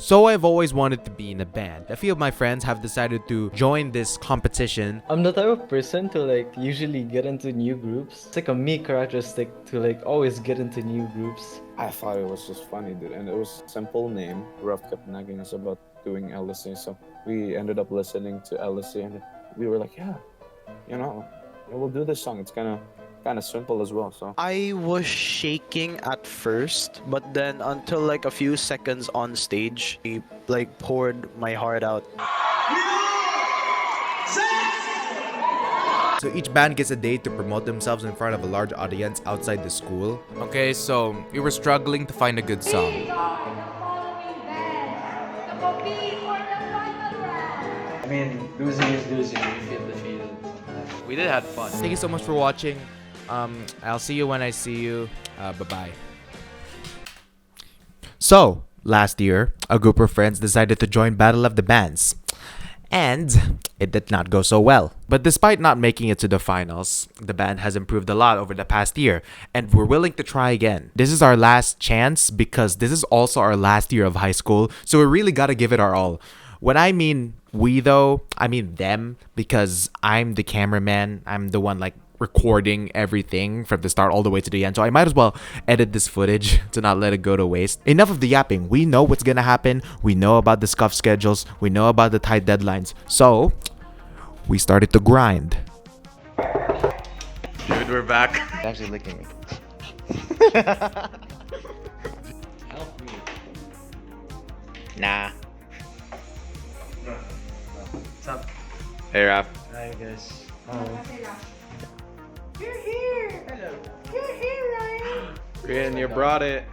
So I've always wanted to be in a band. A few of my friends have decided to join this competition. I'm the type of person to usually get into new groups. It's like a me characteristic to always get into new groups. I thought it was just funny, dude, and it was a simple name. Ruff kept nagging us about doing LSE, so we ended up listening to LSE, and we were like, yeah, we'll do this song. It's kind of simple as well. So I was shaking at first, but then until like a few seconds on stage, I poured my heart out. So each band gets a day to promote themselves in front of a large audience outside the school. Okay, so we were struggling to find a good song. I mean, losing is losing. We feel defeated. We did have fun. Thank you so much for watching. I'll see you when I see you. Bye-bye. So, last year, a group of friends decided to join Battle of the Bands. And it did not go so well. But despite not making it to the finals, the band has improved a lot over the past year, and we're willing to try again. This is our last chance because this is also our last year of high school, so we really gotta give it our all. When I mean we though, I mean them, because I'm the cameraman, I'm the one recording everything from the start all the way to the end, so I might as well edit this footage to not let it go to waste. Enough of the yapping. We know what's gonna happen. We know about the scuff schedules. We know about the tight deadlines. So we started to grind. Dude, we're back. It's actually licking me. Help me. Nah. What's up? Hey, Raph. Hi, guys. You're here! Hello. You're here, Ryan! Rian, you brought it.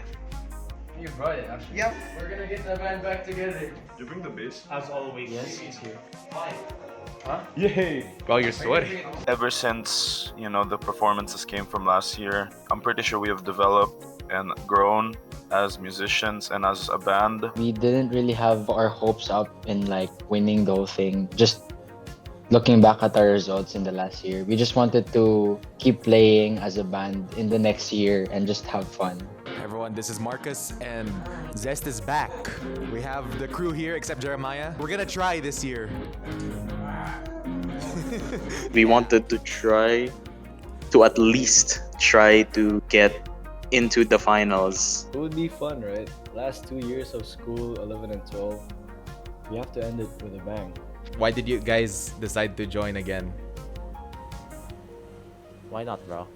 You brought it, actually. Yep. We're gonna get the band back together. Did you bring the bass? As always. Yes, it's here. Why? Huh? Yay! Well, you're sweaty. Ever since, the performances came from last year, I'm pretty sure we have developed and grown as musicians and as a band. We didn't really have our hopes up in winning the whole thing. Just looking back at our results in the last year, we just wanted to keep playing as a band in the next year and just have fun. Everyone, this is Marcus and Zest is back. We have the crew here except Jeremiah. We're gonna try this year. We wanted to try to at least try to get into the finals. It would be fun, right? Last 2 years of school, 11 and 12, we have to end it with a bang. Why did you guys decide to join again? Why not, bro?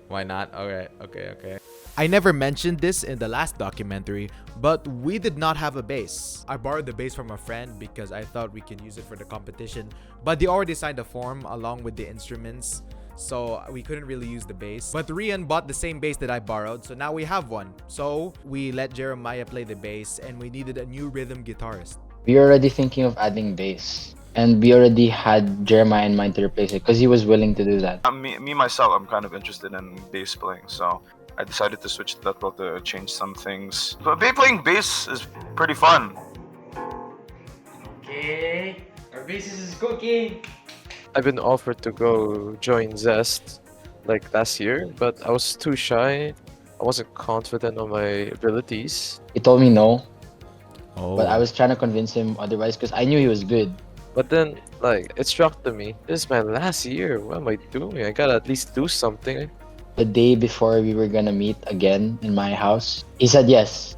Why not? Alright, okay. I never mentioned this in the last documentary, but we did not have a bass. I borrowed the bass from a friend because I thought we can use it for the competition, but they already signed a form along with the instruments, so we couldn't really use the bass. But Rian bought the same bass that I borrowed, so now we have one. So we let Jeremiah play the bass, and we needed a new rhythm guitarist. We were already thinking of adding bass. And we already had Jeremiah in mind to replace it because he was willing to do that. Myself, I'm kind of interested in bass playing, so I decided to switch to that role to change some things. But playing bass is pretty fun. Okay. Our bassist is cooking. I've been offered to go join Zest last year, but I was too shy. I wasn't confident on my abilities. He told me no, Oh. but I was trying to convince him otherwise because I knew he was good. But then, it struck to me, this is my last year. What am I doing? I gotta at least do something. The day before we were gonna meet again in my house, he said yes,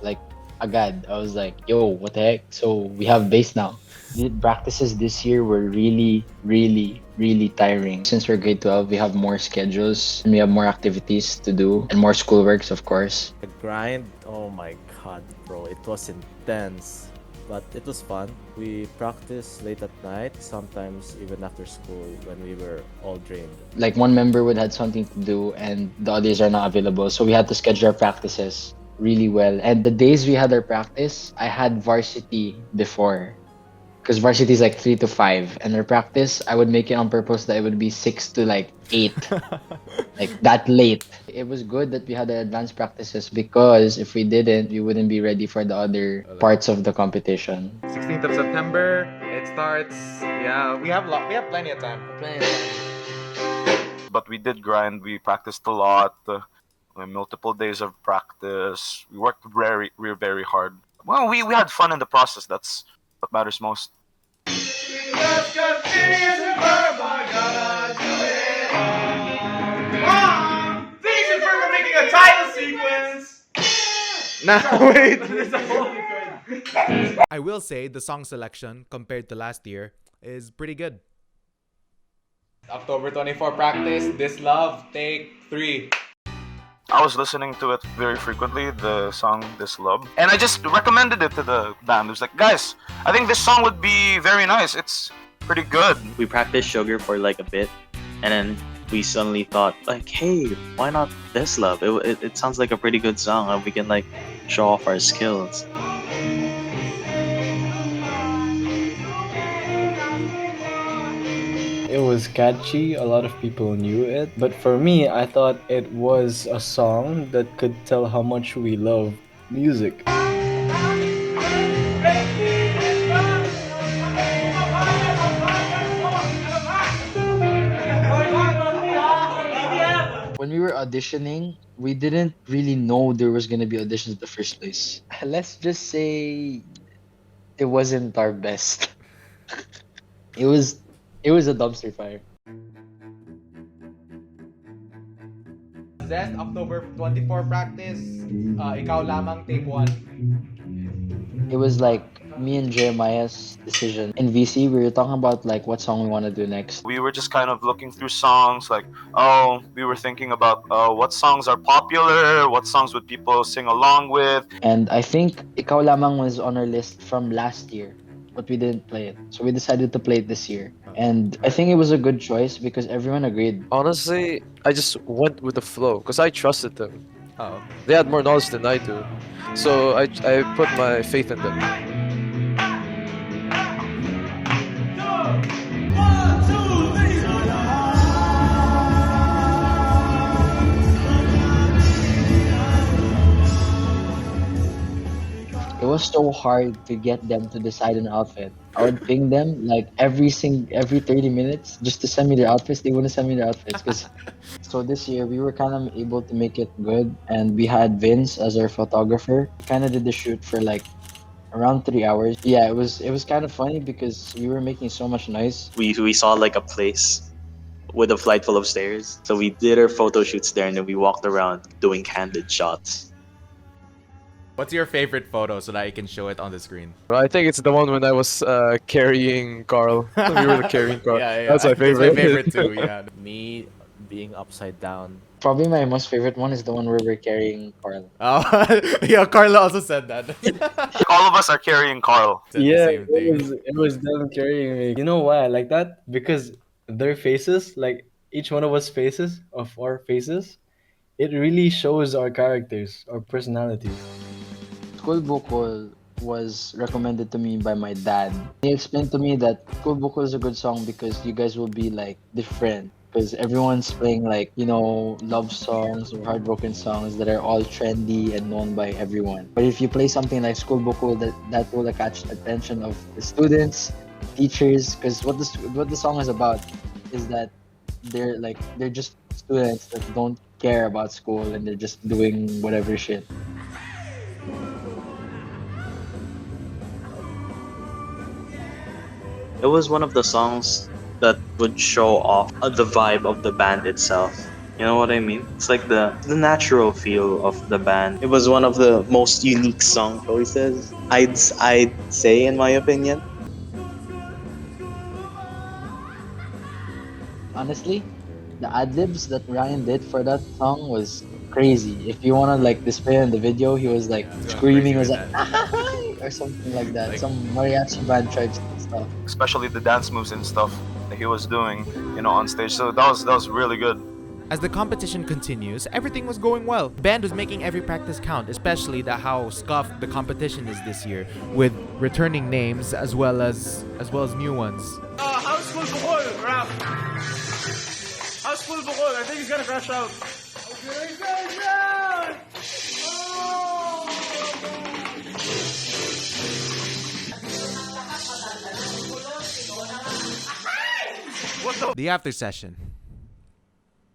agad. I was like, yo, what the heck? So we have bass now. The practices this year were really, really, really tiring. Since we're grade 12, we have more schedules and we have more activities to do and more schoolworks, of course. The grind, oh my god, bro, it was intense. But it was fun. We practiced late at night, sometimes even after school when we were all drained. One member would have something to do and the others are not available. So we had to schedule our practices really well. And the days we had our practice, I had varsity before. Because varsity is 3 to 5. And our practice, I would make it on purpose that it would be 6 to 8. That late. It was good that we had the advanced practices because if we didn't, we wouldn't be ready for the other parts of the competition. 16th of September, it starts. Yeah, we have plenty of time. But we did grind. We practiced a lot. Multiple days of practice. We worked very hard. well, we had fun in the process. That's what matters most. Just continues to burn, my God, I do it all. Thanks for making a title sequence. Nah, wait. There's a whole I will say the song selection compared to last year is pretty good. October 24 practice, This Love, take 3. I was listening to it very frequently, the song This Love, and I just recommended it to the band. It was like, guys, I think this song would be very nice. It's pretty good. We practiced Sugar for like a bit, and then we suddenly thought like, hey, why not This Love? It sounds like a pretty good song, and we can like show off our skills. It was catchy, a lot of people knew it, but for me, I thought it was a song that could tell how much we love music. When we were auditioning, we didn't really know there was gonna be auditions in the first place. Let's just say it wasn't our best. It was a dumpster fire. Zest, October 24 practice, Ikaw Lamang, take 1. It was like me and Jeremiah's decision. In VC, we were talking about like what song we want to do next. We were just kind of looking through songs, like, we were thinking about what songs are popular, what songs would people sing along with. And I think Ikaw Lamang was on our list from last year, but we didn't play it. So we decided to play it this year. And I think it was a good choice because everyone agreed. Honestly, I just went with the flow because I trusted them. Oh. They had more knowledge than I do, so I put my faith in them. It was so hard to get them to decide an outfit. I would ping them like every 30 minutes just to send me their outfits. They wouldn't send me their outfits. So this year we were kind of able to make it good, and we had Vince as our photographer. Kind of did the shoot for like around 3 hours. Yeah, it was kind of funny because we were making so much noise. We saw like a place with a flight full of stairs, so we did our photo shoots there, and then we walked around doing candid shots. What's your favorite photo so that I can show it on the screen? I think it's the one when I was carrying Carl. We were carrying Carl. Yeah. That's my favorite. That's my favorite too, yeah. Me being upside down. Probably my most favorite one is the one where we're carrying Carl. Oh, yeah, Carla also said that. All of us are carrying Carl. Said the Yeah, same thing. it was them carrying me. You know why I like that? Because their faces, like each one of us faces, of our faces, it really shows our characters, our personalities. Iskul Bukol was recommended to me by my dad. He explained to me that Iskul Bukol is a good song because you guys will be like different. Because everyone's playing like, love songs or heartbroken songs that are all trendy and known by everyone. But if you play something like Iskul Bukol, that will catch the attention of the students, teachers. Because what the song is about is that they're just students that don't care about school and they're just doing whatever shit. It was one of the songs that would show off the vibe of the band itself. You know what I mean? It's like the natural feel of the band. It was one of the most unique song choices, I'd say, in my opinion. Honestly, the ad-libs that Ryan did for that song was crazy. If you want to display in the video, he was screaming, he was like or something like that. Some mariachi band tribes and stuff. Especially the dance moves and stuff that he was doing, on stage. So that was really good. As the competition continues, everything was going well. Band was making every practice count, especially how scuffed the competition is this year, with returning names as well as new ones. How's Iskul Bukol, rap? How's Iskul Bukol? I think he's gonna crash out. The after session.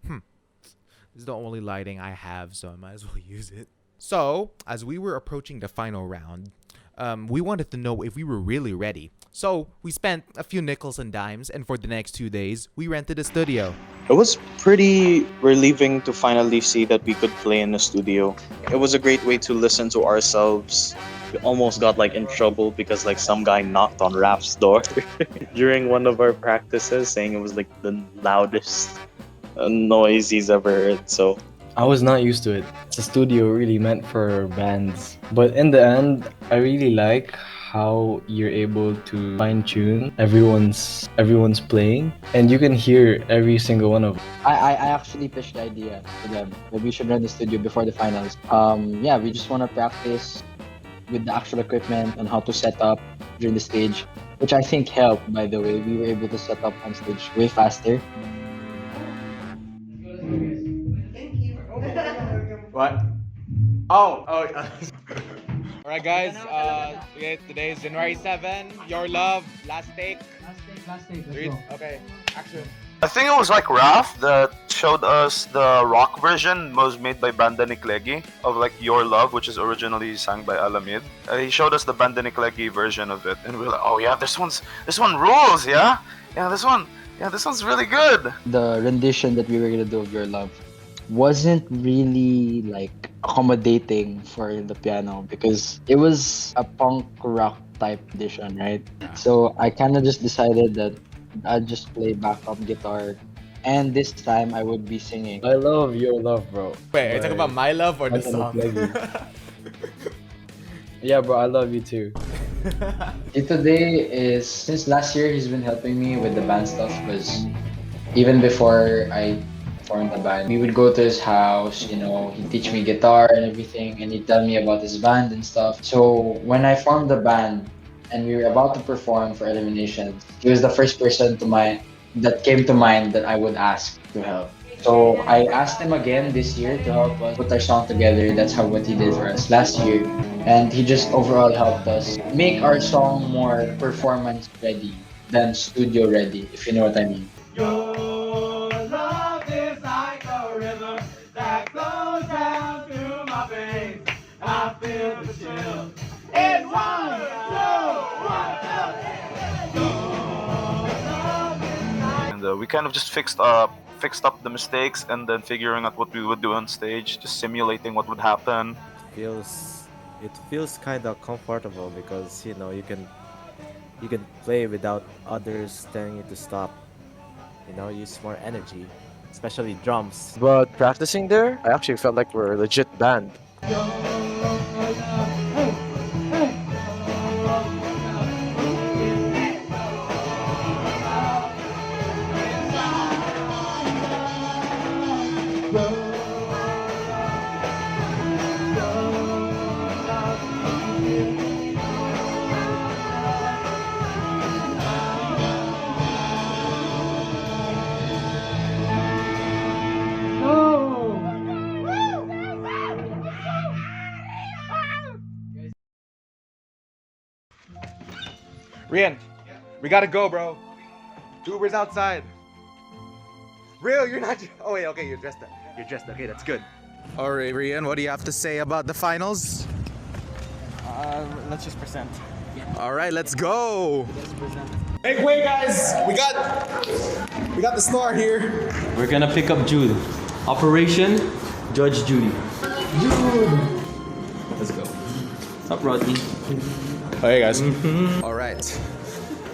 This is the only lighting I have, so I might as well use it. So, as we were approaching the final round, we wanted to know if we were really ready. So we spent a few nickels and dimes, and for the next 2 days, we rented a studio. It was pretty relieving to finally see that we could play in the studio. It was a great way to listen to ourselves. We almost got like in trouble because like some guy knocked on Rap's door during one of our practices, saying it was like the loudest noise he's ever heard. So I was not used to it. It's a studio really meant for bands. But in the end, I really like how you're able to fine-tune everyone's playing, and you can hear every single one of them. I actually pitched the idea to them that we should rent the studio before the finals. Yeah, we just want to practice with the actual equipment and how to set up during the stage, which I think helped, by the way. We were able to set up on stage way faster. What? Oh. Alright, guys. Today is January 7. Your love. Last take. Last take. Okay. Action. I think it was like Raph that showed us the rock version was made by Banda ni Kleggi of like Your Love, which is originally sung by Alamid. He showed us the Banda ni Kleggi version of it, and we were like, oh yeah, this one rules, yeah, this one's really good. The rendition that we were gonna do of Your Love wasn't really like accommodating for the piano because it was a punk rock type edition, right? So I kind of just decided that I'd just play backup guitar, and this time I would be singing. I love Your Love, bro. Wait, are you talking about My Love or the song? Yeah, bro, I love you too. Tito is, since last year, he's been helping me with the band stuff because even before I formed the band, we would go to his house, you know, he'd teach me guitar and everything, and he'd tell me about his band and stuff. So when I formed the band and we were about to perform for elimination, he was the first person that came to mind that I would ask to help. So I asked him again this year to help us put our song together. That's what he did for us last year. And he just overall helped us make our song more performance ready than studio ready, if you know what I mean. Your love is like a river that flows down through my veins. I feel the chill. It's 1, 2, 1, 2. And we kind of just fixed up the mistakes and then figuring out what we would do on stage, just simulating what would happen. It feels kind of comfortable because you know you can play without others telling you to stop. You know, use more energy, especially drums. But practicing there, I actually felt like we're a legit band. Rian, we gotta go, bro. Uber's outside. Real, you're not. Oh wait, okay, you're dressed. Okay, that's good. All right, Rian, what do you have to say about the finals? Let's just present. All right, let's go. Make way, guys. We got the star here. We're gonna pick up Jude. Operation Judge Judy. Jude. Let's go. What's up, Rodney? Hey guys. All right.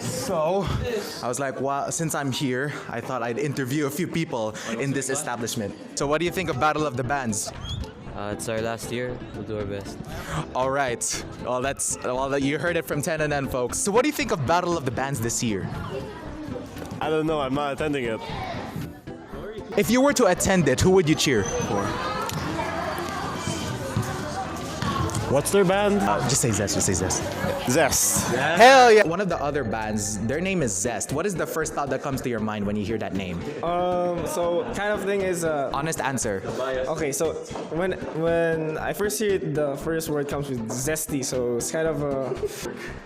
So, I was like, wow, since I'm here, I thought I'd interview a few people in this establishment. So what do you think of Battle of the Bands? It's our last year. We'll do our best. All right. Well, you heard it from 10 and N, folks. So what do you think of Battle of the Bands this year? I don't know. I'm not attending it. If you were to attend it, who would you cheer for? What's their band? Just say Zest. Zest. Hell yeah. One of the other bands, their name is Zest. What is the first thought that comes to your mind when you hear that name? So kind of thing is honest answer. Okay, so when I first hear it, the first word comes with zesty, so it's kind of a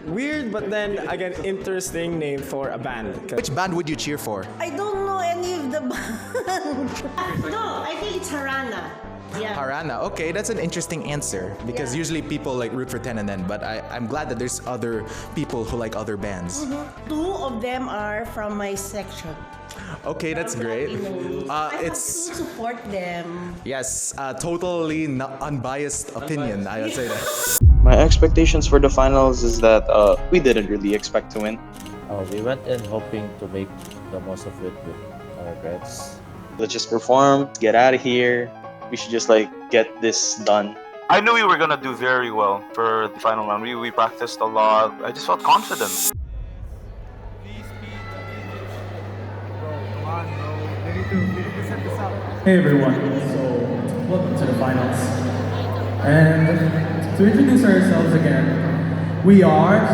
weird, but then again interesting name for a band. Which band would you cheer for? I don't know any of the band. No, I think it's Harana. Yeah. Harana. Okay, that's an interesting answer because usually people like root for Tenen, but I'm glad that there's other people who like other bands. Two of them are from my section. Okay, that's great. I have to It's support them. yes, totally unbiased opinion. I would say that. My expectations for the finals is that we didn't really expect to win. We went in hoping to make the most of it with no regrets. Let's just perform, get out of here. We should just like get this done. I knew we were gonna do very well for the final round. We practiced a lot. I just felt confident. Hey everyone, so welcome to the finals. And to introduce ourselves again, we are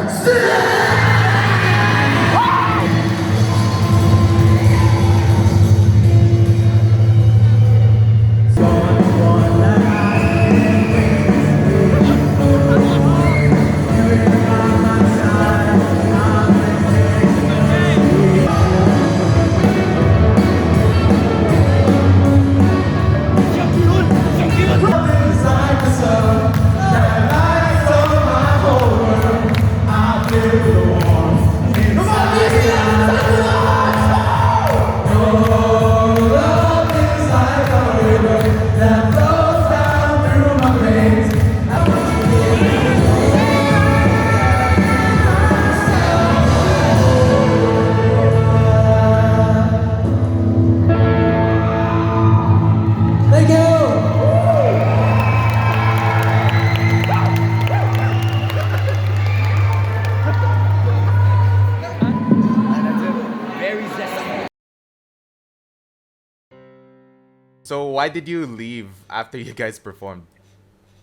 So why did you leave after you guys performed?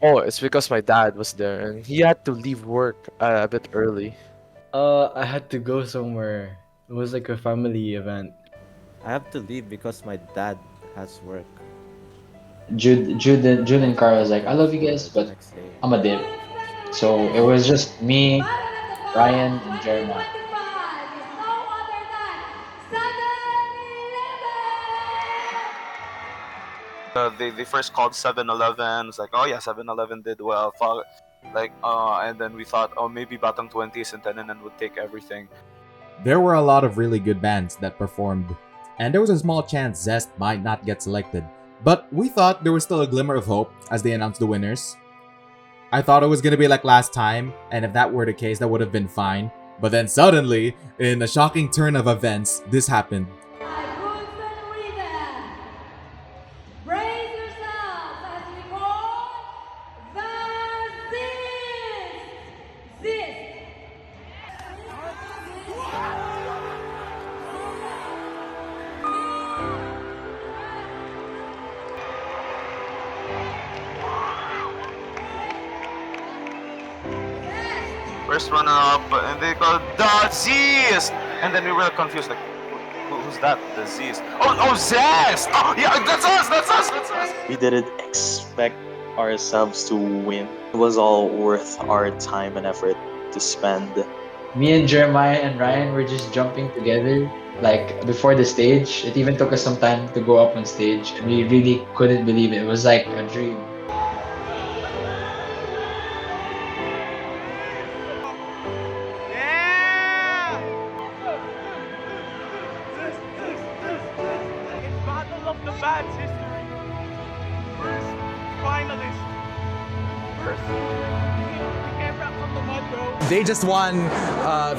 Oh, it's because my dad was there and he had to leave work a bit early. I had to go somewhere. It was like a family event. I have to leave because my dad has work. Jude and Carl was like, I love you guys, but I'm a dip. So it was just me, Ryan, and Jeremiah. They first called 7-Eleven. It's like, oh yeah, 7-Eleven did well. And then we thought, oh, maybe Batang 20s and Tenanan would take everything. There were a lot of really good bands that performed, and there was a small chance Zest might not get selected. But we thought there was still a glimmer of hope as they announced the winners. I thought it was gonna be like last time, and if that were the case, that would have been fine. But then suddenly, in a shocking turn of events, this happened. First runner-up, and they called the Zest! And then we were confused, like, who's that? The Zest? Oh, Zest! Oh, yeah, that's us! We didn't expect ourselves to win. It was all worth our time and effort to spend. Me and Jeremiah and Ryan were just jumping together. Like before the stage, it even took us some time to go up on stage, and we really couldn't believe it. It was like a dream. Battle of the Bands history. First finalist. First. We came back from the mud, bro. They just won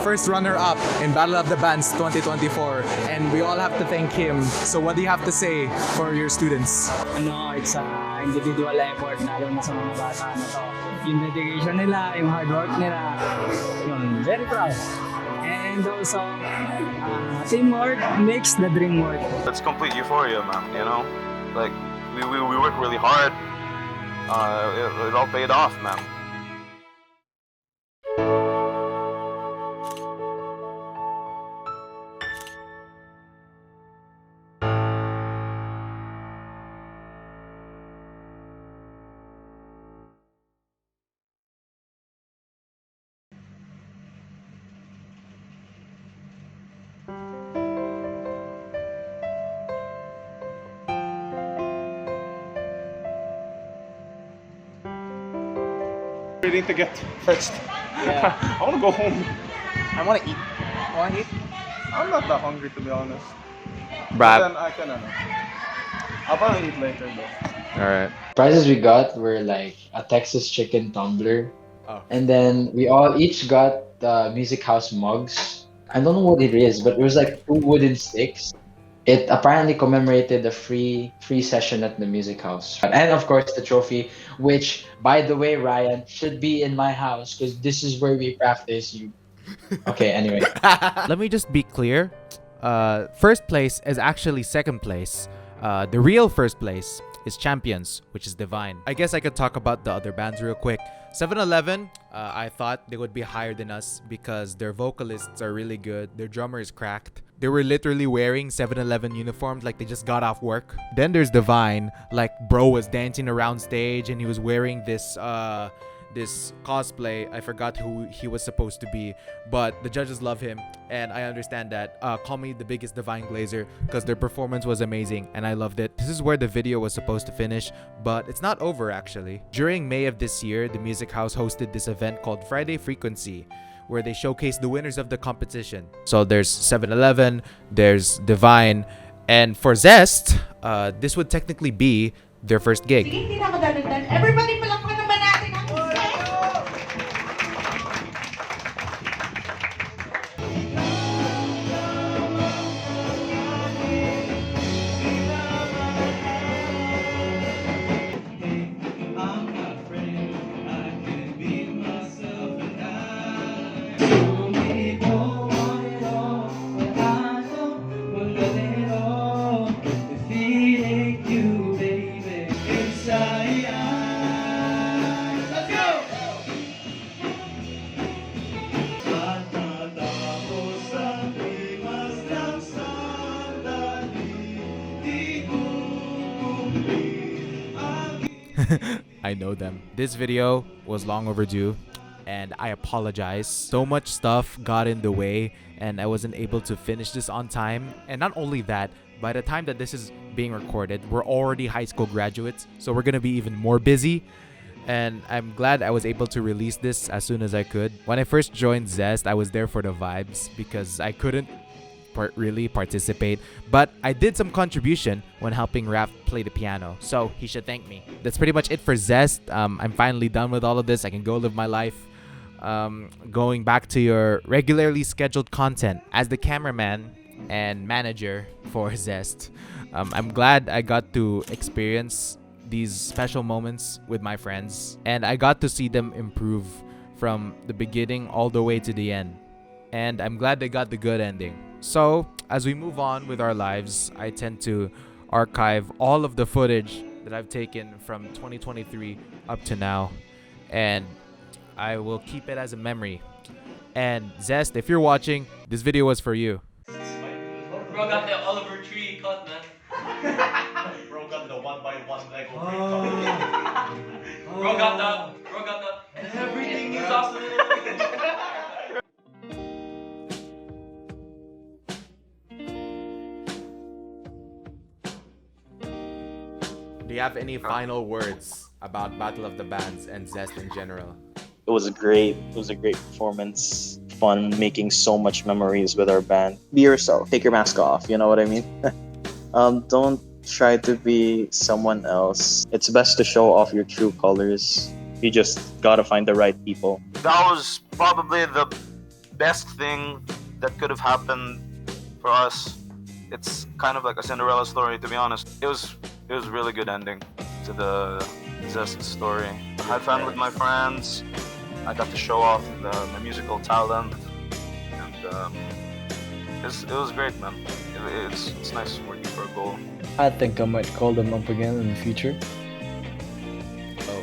first runner-up in Battle of the Bands 2024, and we all have to thank him. So what do you have to say for your students? It's individual effort, lalo na sa mga bata na to. Yung dedication nila, yung hard work nila, yun, very proud. And also, teamwork makes the dream work. It's complete euphoria, man, you know? Like, we worked really hard. It all paid off, man. Waiting to get first. Yeah. I want to go home. I want to eat. Want to eat? I'm not that hungry to be honest. Brad. But then I can, I'll probably eat later though. All right. Prizes we got were like a Texas chicken tumbler, Oh. and then we all each got music house mugs. I don't know what it is, but it was like two wooden sticks. It apparently commemorated the free session at the music house, and of course the trophy, which, by the way, Ryan, should be in my house because this is where we practice. You. Okay. Anyway. Let me just be clear. First place is actually second place. The real first place is Champions, which is Divine. I guess I could talk about the other bands real quick. 7-Eleven, I thought they would be higher than us because their vocalists are really good. Their drummer is cracked. They were literally wearing 7-Eleven uniforms like they just got off work. Then there's Divine, like bro was dancing around stage and he was wearing this cosplay. I forgot who he was supposed to be, but the judges love him, and I understand that. Call me the biggest Divine Glazer because their performance was amazing and I loved it. This is where the video was supposed to finish, but it's not over actually. During May of this year, the Music House hosted this event called Friday Frequency, where they showcased the winners of the competition. So there's 7-Eleven, there's Divine, and for Zest, this would technically be their first gig. Everybody palakpakan naman natin ang I know them. This video was long overdue and I apologize. So much stuff got in the way and I wasn't able to finish this on time. And not only that, by the time that this is being recorded, we're already high school graduates, so we're gonna be even more busy. And I'm glad I was able to release this as soon as I could. When I first joined Zest, I was there for the vibes because I couldn't really participate, but I did some contribution when helping Raph play the piano, so he should thank me. That's pretty much it for Zest. I'm finally done with all of this. I can go live my life. Going back to your regularly scheduled content as the cameraman and manager for Zest. I'm glad I got to experience these special moments with my friends, and I got to see them improve from the beginning all the way to the end. And I'm glad they got the good ending. So, as we move on with our lives, I tend to archive all of the footage that I've taken from 2023 up to now, and I will keep it as a memory. And Zest, if you're watching, this video was for you. Bro got the Oliver Tree cut, man. Bro got the 1x1 Lego Bro got the, and everything is awesome. Do you have any final words about Battle of the Bands and Zest in general? It was great. It was a great performance. Fun, making so much memories with our band. Be yourself. Take your mask off. You know what I mean? Don't try to be someone else. It's best to show off your true colors. You just gotta find the right people. That was probably the best thing that could have happened for us. It's kind of like a Cinderella story, to be honest. It was a really good ending to the Zest story. I had fun with my friends. I got to show off my musical talent, and it was great, man. It's nice working for a goal. I think I might call them up again in the future.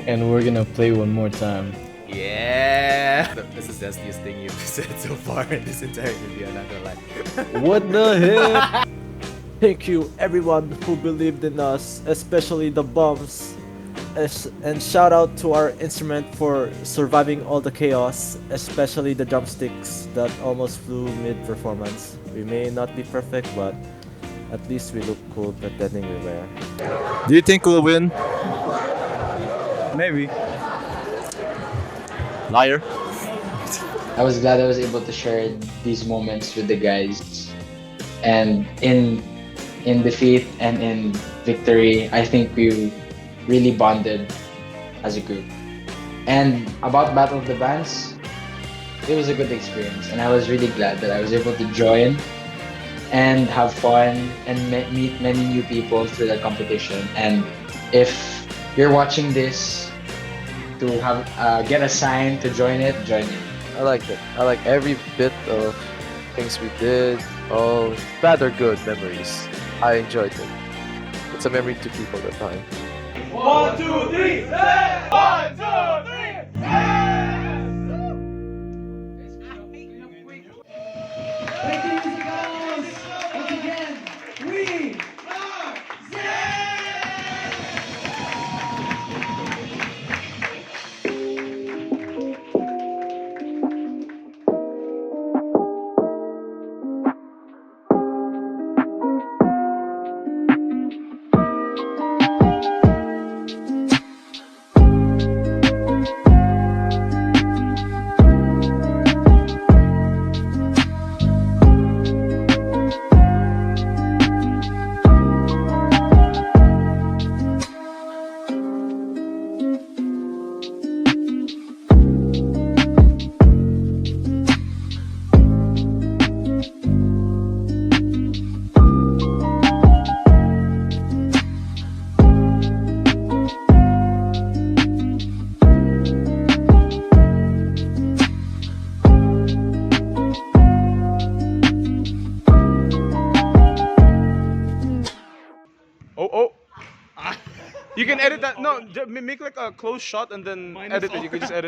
And we're gonna play one more time. Yeah! This is the zestiest thing you've said so far in this entire video, I'm not gonna lie. What the heck? Thank you everyone who believed in us, especially the bums. And shout out to our instrument for surviving all the chaos, especially the drumsticks that almost flew mid-performance. We may not be perfect, but at least we look cool pretending we were. Do you think we'll win? Maybe. Liar. I was glad I was able to share these moments with the guys. And in defeat and in victory, I think we really bonded as a group. And about Battle of the Bands, it was a good experience, and I was really glad that I was able to join and have fun and meet many new people through the competition. And if you're watching this to have get a sign to join it, join it. I liked it. I like every bit of things we did. All bad or good memories. I enjoyed it. It's a memory to keep all the time. 1, 2, 3, zest! 1, 2, 3, Thank you, music girls. Once again, we are You can edit that. No, make like a close shot and then edit it. You can just edit.